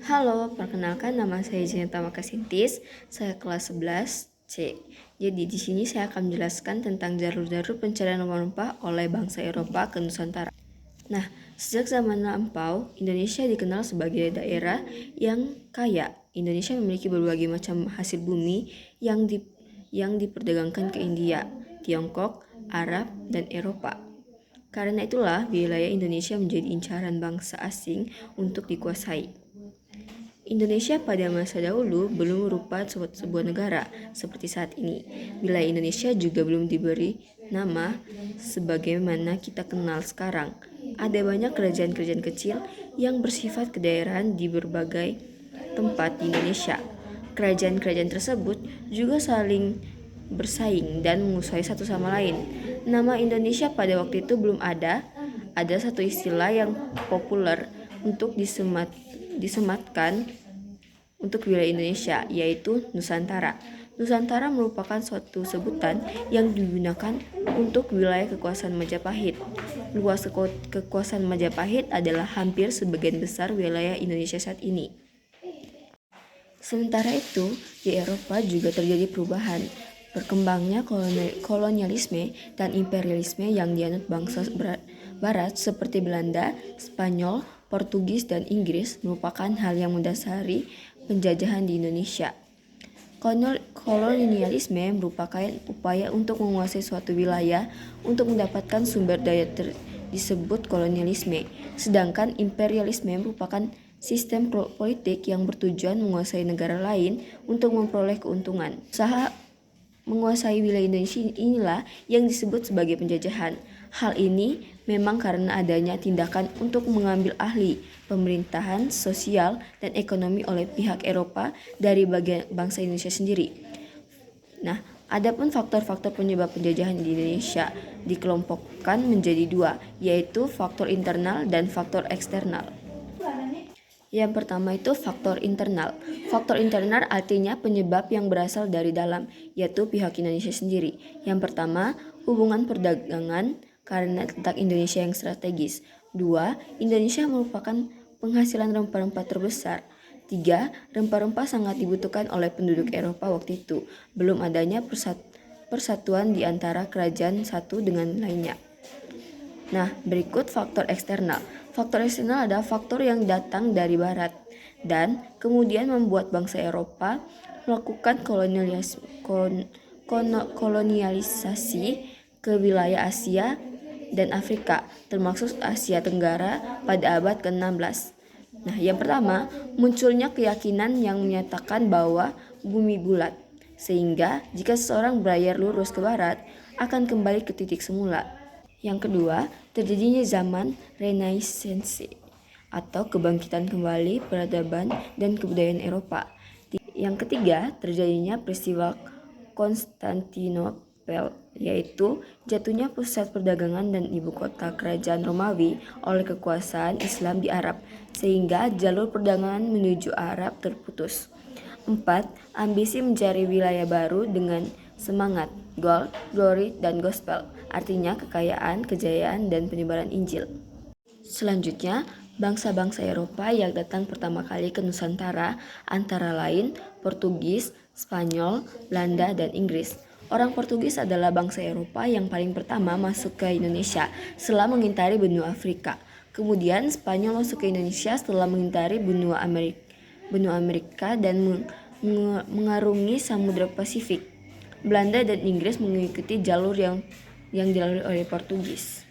Halo, perkenalkan nama saya Zinata Makasintis, saya kelas 11 C. Jadi di sini saya akan menjelaskan tentang jalur-jalur pencarian rempah-rempah oleh bangsa Eropa ke Nusantara. Nah, sejak zaman lampau, Indonesia dikenal sebagai daerah yang kaya. Indonesia memiliki berbagai macam hasil bumi yang diperdagangkan ke India, Tiongkok, Arab, dan Eropa. Karena itulah wilayah Indonesia menjadi incaran bangsa asing untuk dikuasai. Indonesia pada masa dahulu belum merupakan sebuah negara seperti saat ini. Wilayah Indonesia juga belum diberi nama sebagaimana kita kenal sekarang. Ada banyak kerajaan-kerajaan kecil yang bersifat kedaerahan di berbagai tempat di Indonesia. Kerajaan-kerajaan tersebut juga saling bersaing dan menguasai satu sama lain. Nama Indonesia pada waktu itu belum ada. Ada satu istilah yang populer untuk disematkan untuk wilayah Indonesia, yaitu Nusantara. Nusantara merupakan suatu sebutan yang digunakan untuk wilayah kekuasaan Majapahit. Luas kekuasaan Majapahit adalah hampir sebagian besar wilayah Indonesia saat ini. Sementara itu, di Eropa juga terjadi perubahan. Berkembangnya kolonialisme dan imperialisme yang dianut bangsa Barat seperti Belanda, Spanyol, Portugis, dan Inggris merupakan hal yang mendasari penjajahan di Indonesia. Kolonialisme merupakan upaya untuk menguasai suatu wilayah untuk mendapatkan sumber daya disebut kolonialisme, sedangkan imperialisme merupakan sistem politik yang bertujuan menguasai negara lain untuk memperoleh keuntungan. Usaha menguasai wilayah Indonesia inilah yang disebut sebagai penjajahan. Hal ini memang karena adanya tindakan untuk mengambil ahli pemerintahan, sosial, dan ekonomi oleh pihak Eropa dari bagian bangsa Indonesia sendiri. Nah, adapun faktor-faktor penyebab penjajahan di Indonesia dikelompokkan menjadi dua, yaitu faktor internal dan faktor eksternal. Yang pertama itu faktor internal. Faktor internal artinya penyebab yang berasal dari dalam, yaitu pihak Indonesia sendiri. Yang pertama, hubungan perdagangan karena letak Indonesia yang strategis. 2. Indonesia merupakan penghasilan rempah-rempah terbesar. 3. Rempah-rempah sangat dibutuhkan oleh penduduk Eropa waktu itu. Belum adanya persatuan di antara kerajaan satu dengan lainnya. Nah, berikut faktor eksternal. Faktor eksternal adalah faktor yang datang dari barat dan kemudian membuat bangsa Eropa melakukan kolonialisasi ke wilayah Asia dan Afrika, termasuk Asia Tenggara pada abad ke-16. Nah, yang pertama, munculnya keyakinan yang menyatakan bahwa bumi bulat, sehingga jika seseorang berlayar lurus ke barat, akan kembali ke titik semula. Yang kedua, terjadinya zaman Renaissance atau kebangkitan kembali peradaban dan kebudayaan Eropa. Yang ketiga, terjadinya peristiwa Konstantinopel, yaitu jatuhnya pusat perdagangan dan ibu kota kerajaan Romawi oleh kekuasaan Islam di Arab, sehingga jalur perdagangan menuju Arab terputus. 4. Ambisi mencari wilayah baru dengan semangat gold, glory, dan gospel, artinya kekayaan, kejayaan, dan penyebaran Injil. Selanjutnya, bangsa-bangsa Eropa yang datang pertama kali ke Nusantara antara lain Portugis, Spanyol, Belanda, dan Inggris. Orang Portugis adalah bangsa Eropa yang paling pertama masuk ke Indonesia setelah mengintari benua Afrika. Kemudian Spanyol masuk ke Indonesia setelah mengintari benua Amerika dan mengarungi Samudra Pasifik. Belanda dan Inggris mengikuti jalur yang dilalui oleh Portugis.